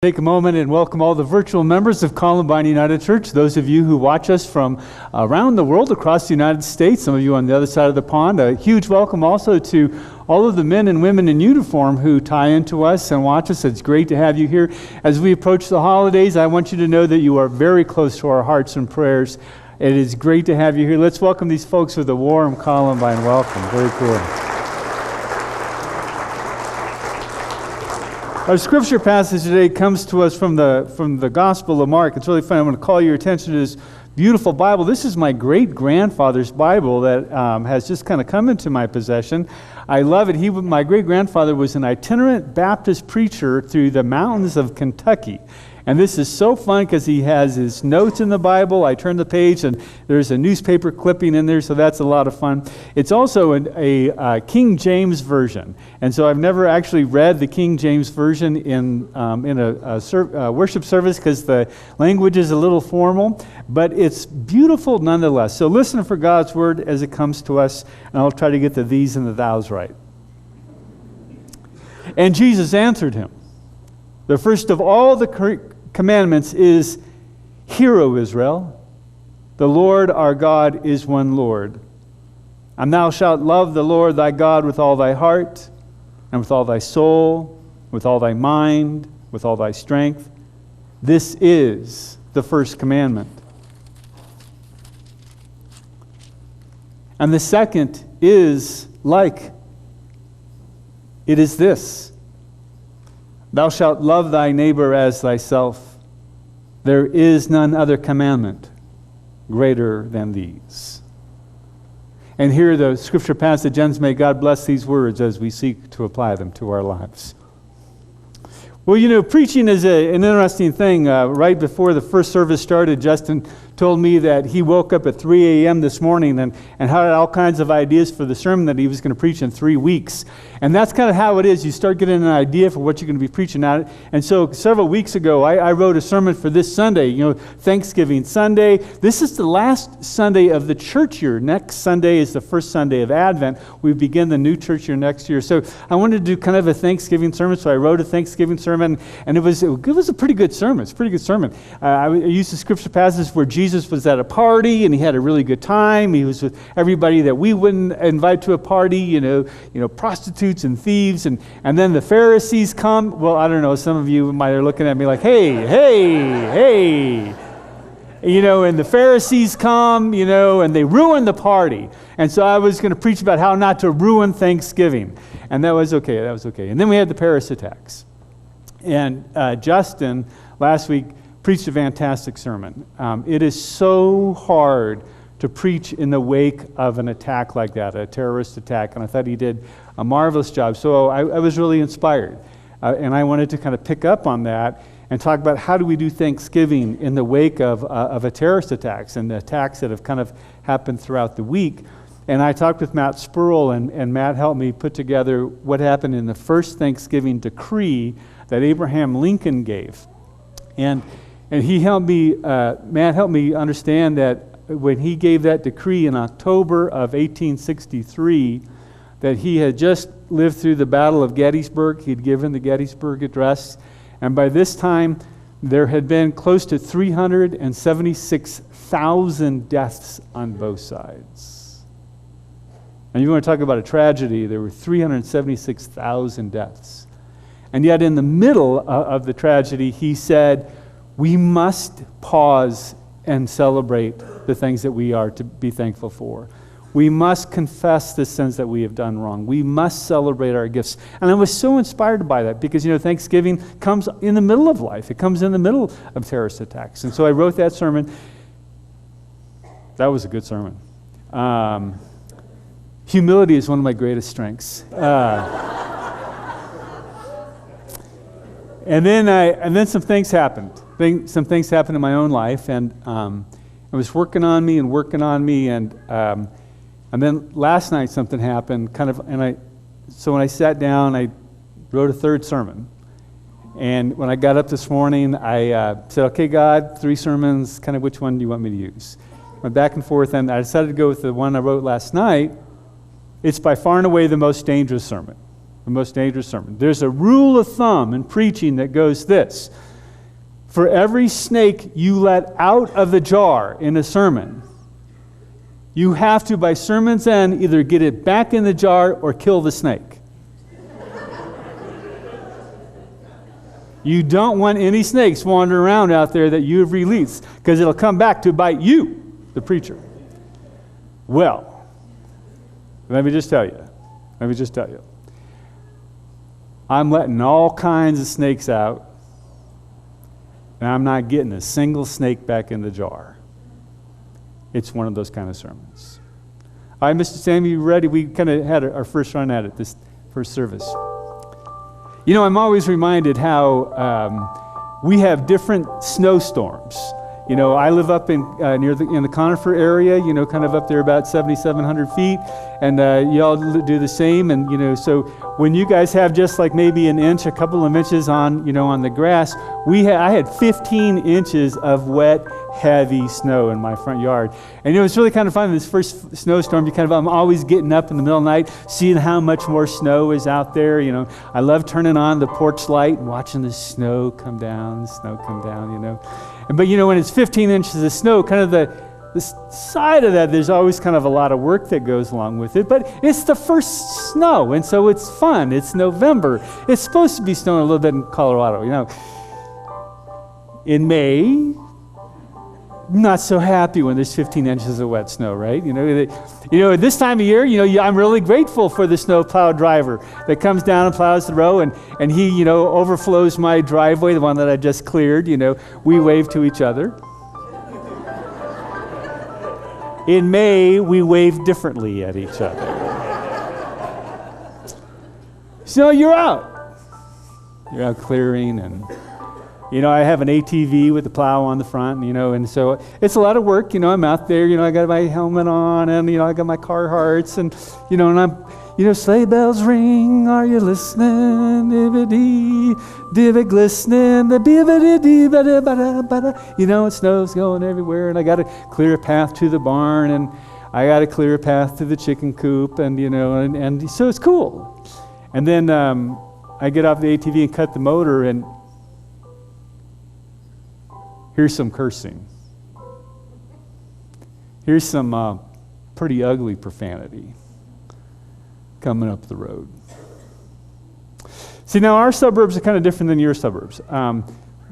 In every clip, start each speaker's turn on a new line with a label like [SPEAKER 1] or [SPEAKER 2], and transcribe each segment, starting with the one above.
[SPEAKER 1] Take a moment and welcome all the virtual members of Columbine United Church, those of you who watch us from around the world, across the United States, some of you on the other side of the pond. A huge welcome also to all of the men and women in uniform who tie into us and watch us. It's great to have you here. As we approach the holidays, I want you to know that you are very close to our hearts and prayers. It is great to have you here. Let's welcome these folks with a warm Columbine welcome. Very cool. Our scripture passage today comes to us from the Gospel of Mark. It's really fun. I'm going to call your attention to this beautiful Bible. This is my great-grandfather's Bible that has just kind of come into my possession. I love it. My great-grandfather was an itinerant Baptist preacher through the mountains of Kentucky. And this is so fun because he has his notes in the Bible. I turn the page and there's a newspaper clipping in there, so that's a lot of fun. It's also a King James Version. And so I've never actually read the King James Version in a worship service because the language is a little formal, but it's beautiful nonetheless. So listen for God's word as it comes to us, and I'll try to get the these and the thous right. And Jesus answered him, "The first of all the commandments is, Hear, O Israel, the Lord our God is one Lord. And thou shalt love the Lord thy God with all thy heart, and with all thy soul, with all thy mind, with all thy strength. This is the first commandment. And the second is like. It is this: Thou shalt love thy neighbor as thyself. There is none other commandment greater than these." And here the scripture passage ends. May God bless these words as we seek to apply them to our lives. Well, you know, preaching is an interesting thing. Right before the first service started, Justin told me that he woke up at 3 a.m. this morning and had all kinds of ideas for the sermon that he was going to preach in 3 weeks. And that's kind of how it is. You start getting an idea for what you're going to be preaching at. And so several weeks ago, I wrote a sermon for this Sunday, Thanksgiving Sunday. This is the last Sunday of the church year. Next Sunday is the first Sunday of Advent. We begin the new church year next year. So I wanted to do kind of a Thanksgiving sermon, so I wrote a Thanksgiving sermon, and it was a pretty good sermon. It's a pretty good sermon. I used the scripture passage where Jesus was at a party, and he had a really good time. He was with everybody that we wouldn't invite to a party, prostitutes and thieves, and then the Pharisees come. Well, I don't know, some of you might be looking at me like, hey, and the Pharisees come, and they ruin the party. And so I was going to preach about how not to ruin Thanksgiving, and that was okay. And then we had the Paris attacks. And Justin, last week, preached a fantastic sermon. It is so hard to preach in the wake of an attack like that, a terrorist attack, and I thought he did a marvelous job. So I was really inspired, and I wanted to kind of pick up on that and talk about how do we do Thanksgiving in the wake of a terrorist attacks and the attacks that have kind of happened throughout the week. And I talked with Matt Spurl, and Matt helped me put together what happened in the first Thanksgiving decree that Abraham Lincoln gave. And he helped me, Matt helped me understand that when he gave that decree in October of 1863, that he had just lived through the Battle of Gettysburg. He'd given the Gettysburg Address. And by this time, there had been close to 376,000 deaths on both sides. And you want to talk about a tragedy, there were 376,000 deaths. And yet in the middle of the tragedy, he said, we must pause and celebrate the things that we are to be thankful for. We must confess the sins that we have done wrong. We must celebrate our gifts. And I was so inspired by that because, Thanksgiving comes in the middle of life. It comes in the middle of terrorist attacks. And so I wrote that sermon. That was a good sermon. Humility is one of my greatest strengths. And then some things happened. Some things happened in my own life, and it was working on me, and then last night something happened. So when I sat down, I wrote a third sermon, and when I got up this morning, I said, "Okay, God, 3 sermons. Kind of which one do you want me to use?" Went back and forth, and I decided to go with the one I wrote last night. It's by far and away the most dangerous sermon. The most dangerous sermon. There's a rule of thumb in preaching that goes this: For every snake you let out of the jar in a sermon, you have to, by sermon's end, either get it back in the jar or kill the snake. You don't want any snakes wandering around out there that you have released, because it'll come back to bite you, the preacher. Well, let me just tell you. I'm letting all kinds of snakes out, and I'm not getting a single snake back in the jar. It's one of those kind of sermons. All right, Mr. Sam, you ready? We kind of had our first run at it this first service. You know, I'm always reminded how we have different snowstorms. You know, I live up in in the Conifer area, you know, kind of up there about 7,700 feet, and y'all do the same. And, you know, so when you guys have just like maybe an inch, a couple of inches on, you know, on the grass, I had 15 inches of wet, heavy snow in my front yard. And, you know, it's really kind of fun. This first snowstorm, I'm always getting up in the middle of the night, seeing how much more snow is out there. You know, I love turning on the porch light and watching the snow come down, you know. But, you know, when it's 15 inches of snow, kind of the side of that, there's always kind of a lot of work that goes along with it. But it's the first snow, and so it's fun. It's November. It's supposed to be snowing a little bit in Colorado, you know. In May, not so happy when there's 15 inches of wet snow, right? You know, at this time of year, you know, I'm really grateful for the snow plow driver that comes down and plows the row, and he, you know, overflows my driveway, the one that I just cleared. You know, we wave to each other. In May, we wave differently at each other. So you're out clearing, and you know, I have an ATV with the plow on the front, you know, and so it's a lot of work. You know, I'm out there, you know, I got my helmet on, and, you know, I got my Carhartts, and, you know, and I'm, you know, sleigh bells ring, are you listening? Dibbity, dibbit glistening, the bibbity, bada, bada, bada. You know, it snow's going everywhere, and I got to clear a path to the barn, and I got to clear a path to the chicken coop, and, you know, and so it's cool. And then I get off the ATV and cut the motor, and here's some cursing. Here's some pretty ugly profanity coming up the road. See, now our suburbs are kind of different than your suburbs.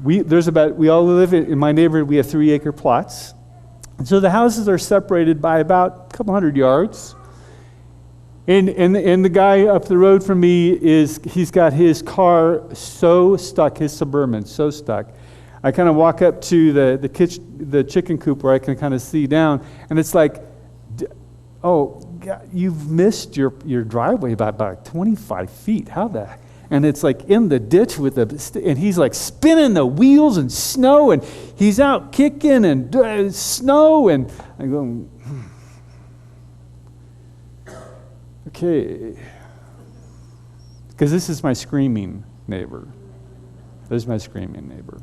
[SPEAKER 1] We all live in my neighborhood. We have 3-acre plots, and so the houses are separated by about a couple hundred yards. And the guy up the road from me he's got his car so stuck, his Suburban so stuck. I kind of walk up to the chicken coop where I can kind of see down, and it's like, oh, God, you've missed your driveway by about 25 feet. How the? And it's like in the ditch and he's like spinning the wheels and snow, and he's out kicking and snow, and I go, okay, because this is my screaming neighbor. This is my screaming neighbor.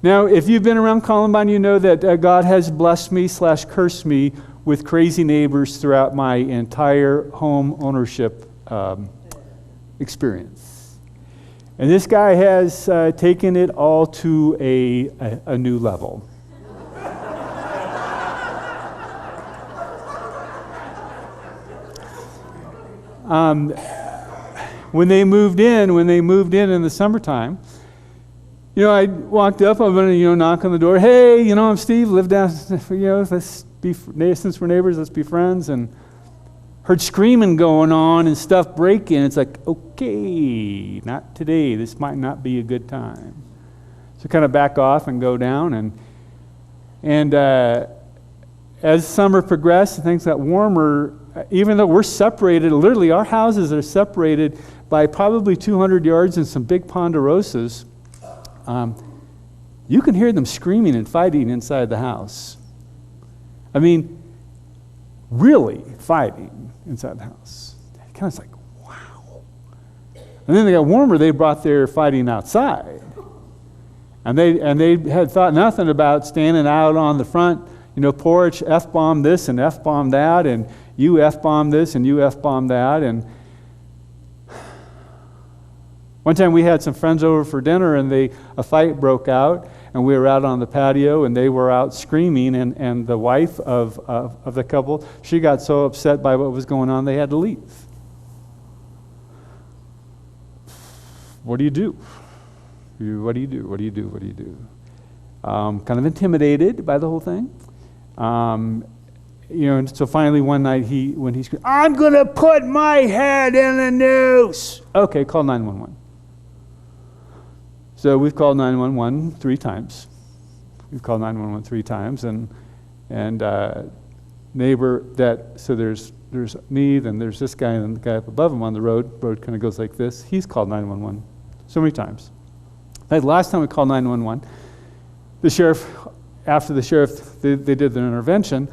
[SPEAKER 1] Now, if you've been around Columbine, you know that God has blessed me / cursed me with crazy neighbors throughout my entire home ownership experience. And this guy has taken it all to a new level. When they moved in the summertime, you know, I walked up, I'm going to, you know, knock on the door. Hey, you know, I'm Steve, live down, you know, let's be, since we're neighbors, let's be friends. And heard screaming going on and stuff breaking. It's like, okay, not today. This might not be a good time. So kind of back off and go down. And as summer progressed and things got warmer, even though we're separated, literally our houses are separated by probably 200 yards and some big ponderosas, you can hear them screaming and fighting inside the house. I mean, really fighting inside the house. It kind of like, wow. And then they got warmer, they brought their fighting outside. And they had thought nothing about standing out on the front, you know, porch, F-bomb this and F-bomb that, and you F-bomb this and you F-bomb that. And one time we had some friends over for dinner, and a fight broke out. and we were out on the patio, and they were out screaming, and the wife of the couple, she got so upset by what was going on, they had to leave. What do you do? What do you do? What do you do? What do you do? Kind of intimidated by the whole thing. And so finally one night when he screamed, "I'm going to put my head in a noose." Okay, call 911. So we've called 911 3 times. We've called 911 3 times, and neighbor so there's me, then there's this guy, and the guy up above him on the road kind of goes like this. He's called 911 so many times. The last time we called 911, the sheriff, after the sheriff, they did their intervention,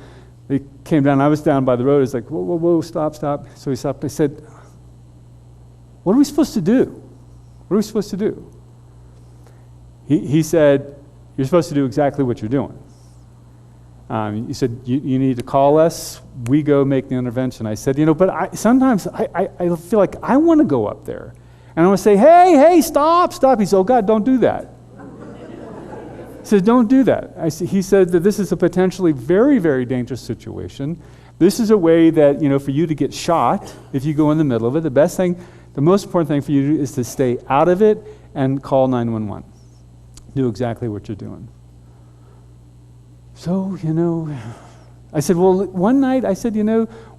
[SPEAKER 1] they came down. I was down by the road. It's like, whoa, stop. So he stopped. I said, "What are we supposed to do? What are we supposed to do?" He said, "You're supposed to do exactly what you're doing." He said, you need to call us. We go make the intervention. I said, but sometimes I feel like I want to go up there. And I want to say, hey, stop. He said, "Oh, God, don't do that." He said, "Don't do that." He said that this is a potentially very, very dangerous situation. This is a way that, for you to get shot if you go in the middle of it. The most important thing for you to do is to stay out of it and call 911. Do exactly what you're doing. So, I said, well, one night, I said,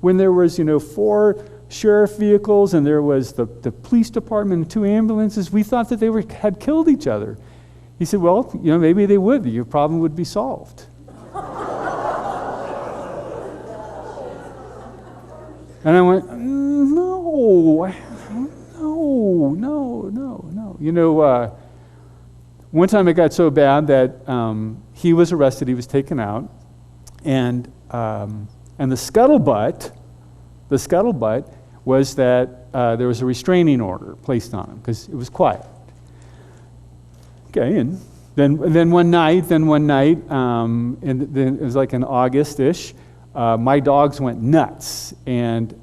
[SPEAKER 1] when there was, 4 sheriff vehicles and there was the police department and 2 ambulances, we thought that they had killed each other. He said, well, maybe they would. Your problem would be solved. And I went, no. One time it got so bad that he was arrested, he was taken out, and the scuttlebutt was that there was a restraining order placed on him because it was quiet. Okay, and then one night, and then it was like in August-ish, my dogs went nuts, and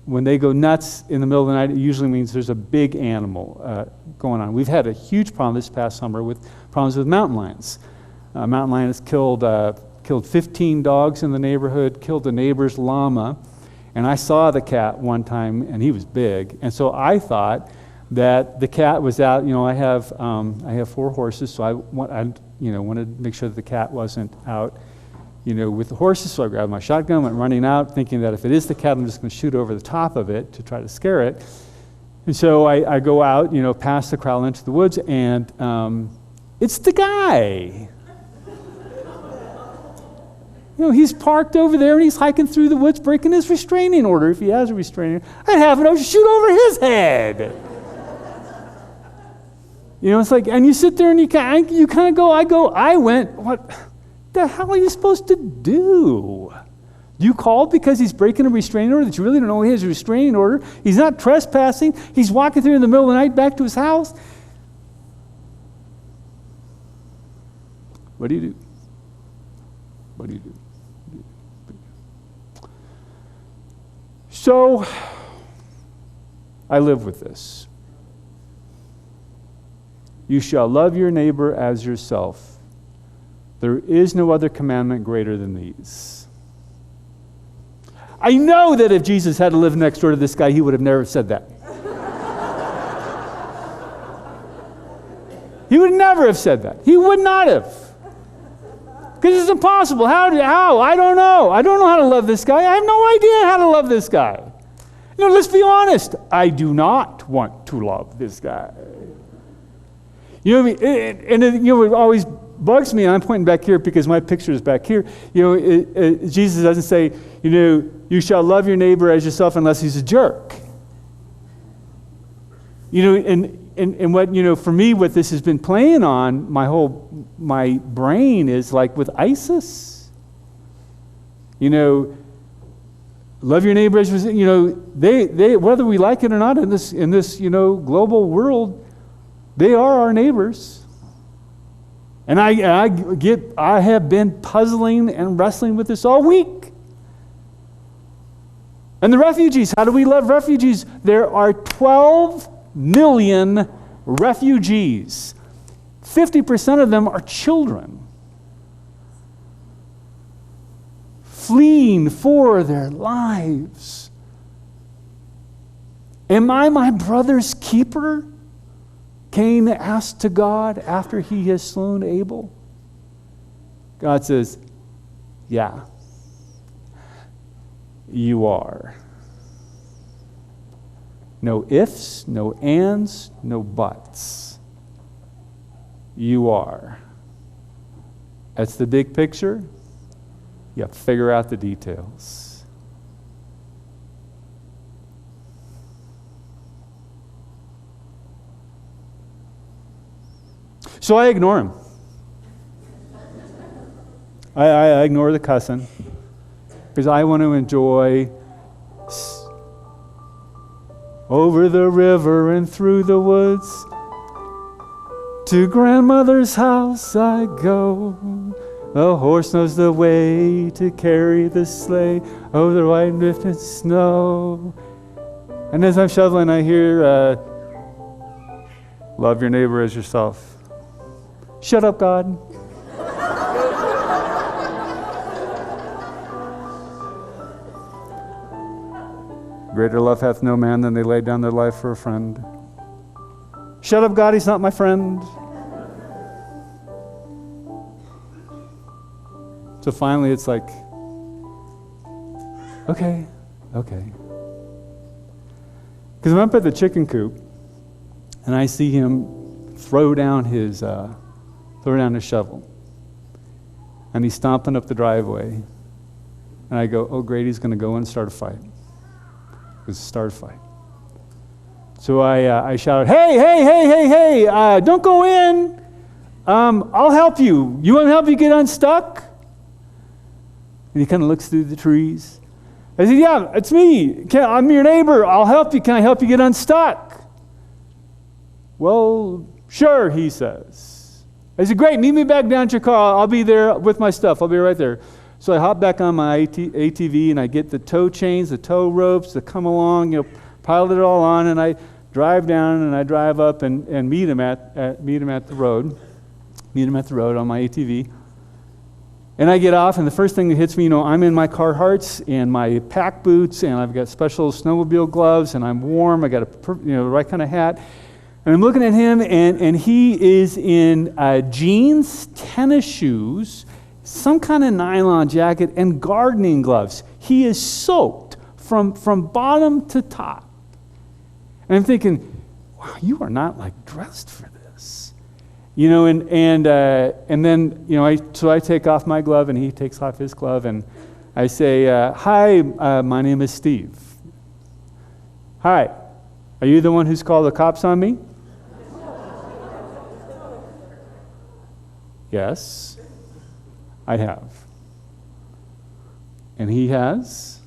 [SPEAKER 1] when they go nuts in the middle of the night, it usually means there's a big animal going on. We've had a huge problem this past summer with problems with mountain lions. Mountain lion has killed 15 dogs in the neighborhood, killed a neighbor's llama, and I saw the cat one time, and he was big, and so I thought that the cat was out. I have 4 horses, so I wanted to make sure that the cat wasn't out, with the horses. So I grabbed my shotgun, went running out, thinking that if it is the cat, I'm just going to shoot over the top of it to try to scare it. And so I go out, past the corral into the woods, and it's the guy. He's parked over there, and he's hiking through the woods, breaking his restraining order, if he has a restraining order. I'd have to shoot over his head. It's like, and you sit there and you kind of go, I went, what the hell are you supposed to do? You called because he's breaking a restraining order that you really don't know he has a restraining order. He's not trespassing. He's walking through in the middle of the night back to his house. What do you do? What do you do? So, I live with this. You shall love your neighbor as yourself. There is no other commandment greater than these. I know that if Jesus had to live next door to this guy, he would have never said that. He would never have said that. He would not have. Because it's impossible. How? I don't know. I don't know how to love this guy. I have no idea how to love this guy. Let's be honest. I do not want to love this guy. It always bugs me, and I'm pointing back here because my picture is back here. Jesus doesn't say, you shall love your neighbor as yourself unless he's a jerk. And what, for me, what this has been playing on my brain is like with ISIS. Love your neighbor as yourself. They whether we like it or not in this global world, they are our neighbors. And I have been puzzling and wrestling with this all week. And the refugees, how do we love refugees? There are 12 million refugees. 50% of them are children, fleeing for their lives. Am I my brother's keeper? Cain asked to God after he has slain Abel. God says, yeah, you are. No ifs, no ands, no buts. You are. That's the big picture. You have to figure out the details. So I ignore him. I ignore the cussing because I want to enjoy over the river and through the woods. To grandmother's house I go. The horse knows the way to carry the sleigh over the white drifted snow. And as I'm shoveling, I hear, love your neighbor as yourself. Shut up, God. Greater love hath no man than they lay down their life for a friend. Shut up, God, he's not my friend. So finally it's like, okay. Because I'm up at the chicken coop and I see him throw down his shovel. And he's stomping up the driveway. And I go, oh great, he's going to go in and start a fight. Start a fight. So I shouted, hey, don't go in. I'll help you. You want to help you get unstuck? And he kind of looks through the trees. I said, yeah, it's me. I'm your neighbor. I'll help you. Can I help you get unstuck? Well, sure, he says. I said, great, meet me back down at your car. I'll be there with my stuff. I'll be right there. So I hop back on my ATV and I get the tow chains, the tow ropes that come along, pile it all on, and I drive down and I drive up and meet him at the road on my ATV. And I get off, and the first thing that hits me, I'm in my Carhartts and my pack boots, and I've got special snowmobile gloves, and I'm warm. I got the right kind of hat. And I'm looking at him, and he is in jeans, tennis shoes, some kind of nylon jacket, and gardening gloves. He is soaked from bottom to top. And I'm thinking, wow, you are not dressed for this. And then I take off my glove and he takes off his glove and I say, hi, my name is Steve. Hi, are you the one who's called the cops on me? Yes, I have. And he has.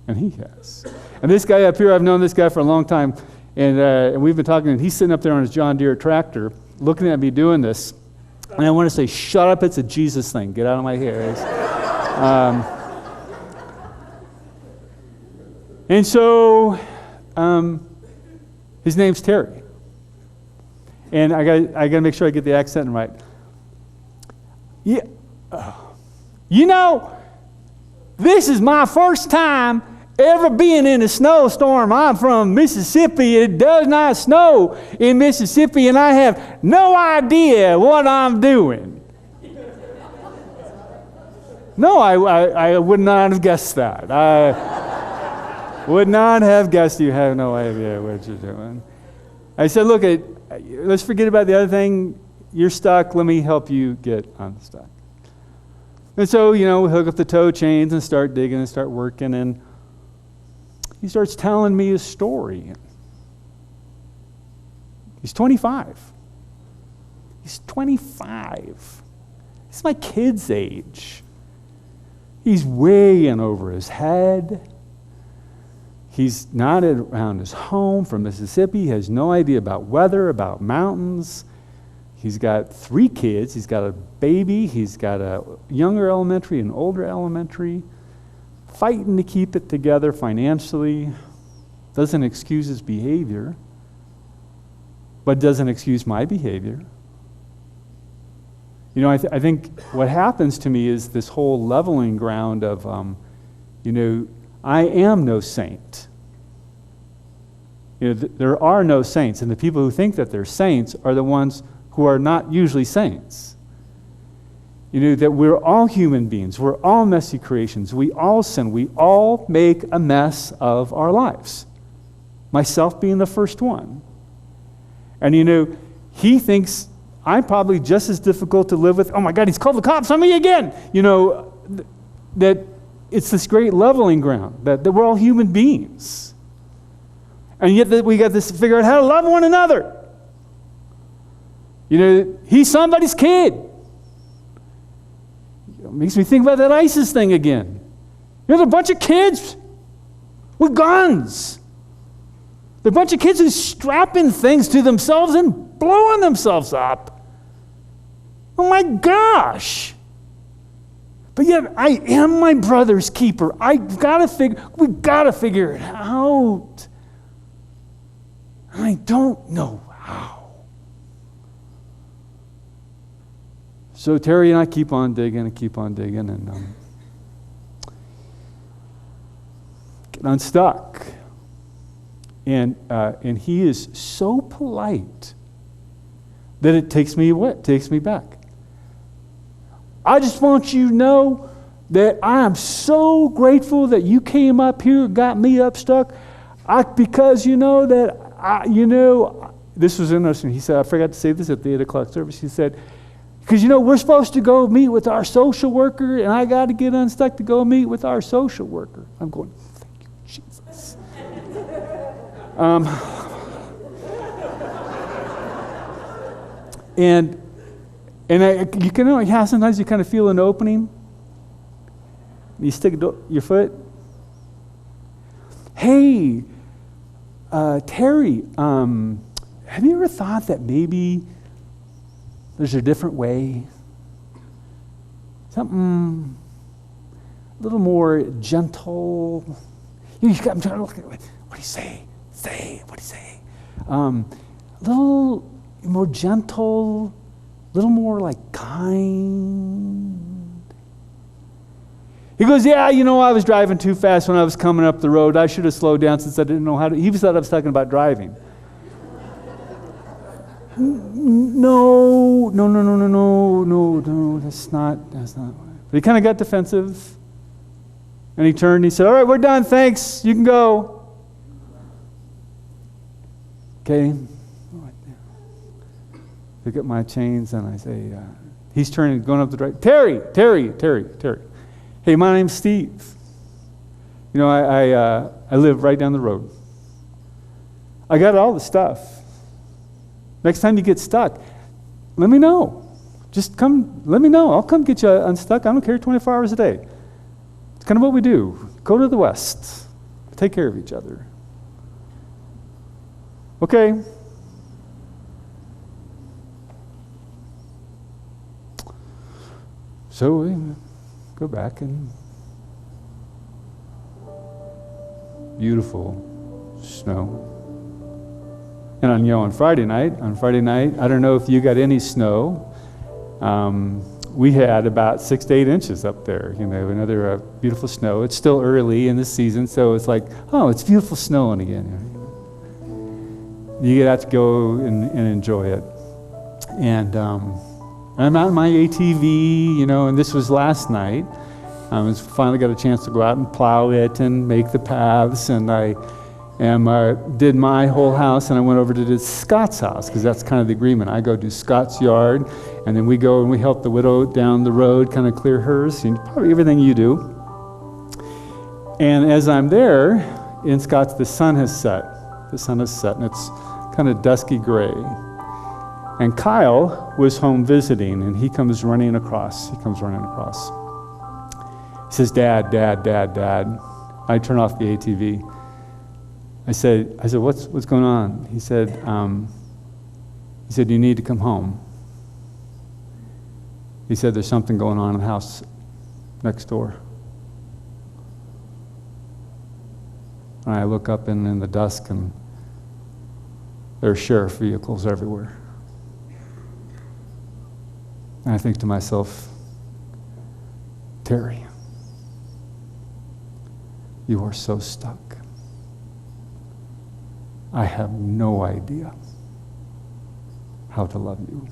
[SPEAKER 1] And he has. And this guy up here, I've known this guy for a long time, and we've been talking, and he's sitting up there on his John Deere tractor, looking at me doing this, and I want to say, shut up, it's a Jesus thing. Get out of my hair. And so, his name's Terry. And I got to make sure I get the accent right. Yeah. This is my first time ever being in a snowstorm. I'm from Mississippi. It does not snow in Mississippi, and I have no idea what I'm doing. No, I would not have guessed that. I would not have guessed you have no idea what you're doing. I said, look, let's forget about the other thing. You're stuck. Let me help you get unstuck. And so, we hook up the tow chains and start digging and start working, and he starts telling me his story. He's 25. He's 25. He's my kid's age. He's way in over his head. He's not around his home from Mississippi. He has no idea about weather, about mountains. He's got 3 kids. He's got a baby. He's got a younger elementary and older elementary. Fighting to keep it together financially. Doesn't excuse his behavior, but doesn't excuse my behavior. I think what happens to me is this whole leveling ground of, I am no saint. There are no saints, and the people who think that they're saints are the ones who are not usually saints. That we're all human beings. We're all messy creations. We all sin. We all make a mess of our lives. Myself being the first one. And he thinks I'm probably just as difficult to live with. Oh my God, he's called the cops on me again. That it's this great leveling ground, that we're all human beings. And yet that we got this to figure out how to love one another. He's somebody's kid. It makes me think about that ISIS thing again. They're a bunch of kids with guns. They're a bunch of kids who's strapping things to themselves and blowing themselves up. Oh my gosh. But yet I am my brother's keeper. We've got to figure it out. And I don't know how. So Terry and I keep on digging and get unstuck. And he is so polite that it takes me back. I just want you to know that I am so grateful that you came up here and got me unstuck. Because this was interesting. He said, I forgot to say this at the 8 o'clock service. He said, because we're supposed to go meet with our social worker, and I got to get unstuck to go meet with our social worker. I'm going, thank you, Jesus. Sometimes you kind of feel an opening. You stick your foot. Hey, Terry, have you ever thought that maybe there's a different way? Something a little more gentle. I'm trying to look at what do you say? What do you say? A little more gentle, a little more like kind. He goes, yeah, I was driving too fast when I was coming up the road. I should have slowed down since I didn't know how to. He thought I was talking about driving. No, that's not. But he kind of got defensive. And he turned and he said, all right, we're done, thanks, you can go. Okay. Pick up my chains and I say, he's turning, going up the drive. Terry. Hey, my name's Steve. I live right down the road. I got all the stuff. Next time you get stuck, let me know. Just come, let me know. I'll come get you unstuck. I don't care, 24 hours a day. It's kind of what we do. Go to the West. Take care of each other. Okay. So we go back and beautiful snow. And on Friday night, I don't know if you got any snow. We had about 6 to 8 inches up there, another beautiful snow. It's still early in the season, so it's like, oh, it's beautiful snowing again. You get out to go and enjoy it. And I'm out in my ATV, and this was last night. I finally got a chance to go out and plow it and make the paths, and I did my whole house, and I went over to Scott's house, because that's kind of the agreement. I go do Scott's yard, and then we go and we help the widow down the road kind of clear hers, and probably everything you do. And as I'm there, in Scott's, the sun has set. And it's kind of dusky gray. And Kyle was home visiting, and he comes running across. He says, Dad. I turn off the ATV. I said, what's going on? He said, you need to come home. He said, there's something going on in the house next door. And I look up in the dusk, and there are sheriff vehicles everywhere. And I think to myself, Terry, you are so stuck. I have no idea how to love you.